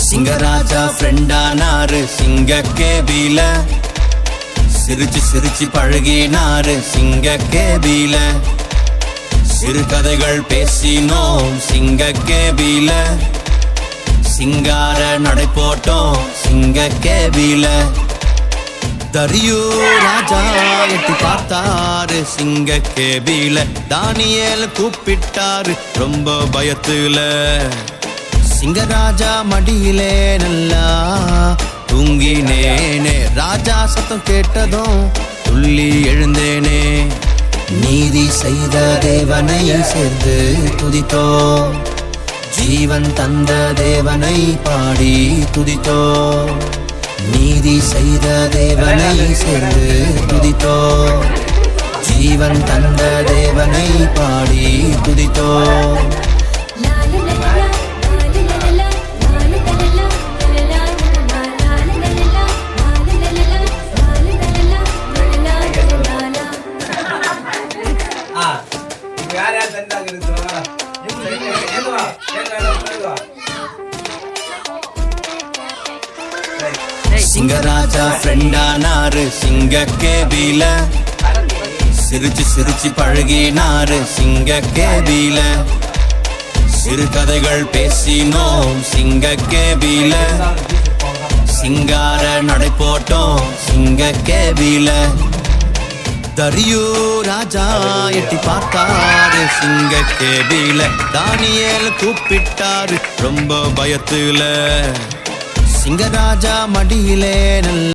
சிங்கராஜா ஃப்ரெண்டானாரு சிங்க கேபில, சிரிச்சு சிரிச்சு பழகினாரு சிங்க கேபில, சிறுகதைகள் பேசினோம் சிங்க கேபில, சிங்கார நடை போட்டோம் சிங்க கேபில. தரியு ராஜா எட்டி பார்த்தாரு சிங்க கேபில, தானியேல் கூப்பிட்டாரு ரொம்ப பயத்துல. சிங்கராஜா மடியிலே நல்லா தூங்கினேனே, ராஜா சத்தம் கேட்டதும் துள்ளி எழுந்தேனே. நீதி செய்த தேவனை சேர்ந்து துதித்தோ, ஜீவன் தந்த தேவனை பாடி துதித்தோ. நீதி செய்த தேவனை சேர்ந்து துதித்தோ, ஜீவன் தந்த தேவனை பாடி துதித்தோ. சிங்கராஜா ஃப்ரெண்டானாரு சிங்க கேபில, சிரிச்சு சிரிச்சு பழகினாரு சிங்க கேபில, சிறுகதைகள் பேசினோம் சிங்க கேபில, சிங்கார நடை போட்டோம் சிங்க கேபில. தரியு ராஜா எட்டி பார்த்தாரு சிங்க கேபில, தானியேல் கூப்பிட்டாரு ரொம்ப பயத்துல. சிங்கராஜா மடியிலே நல்ல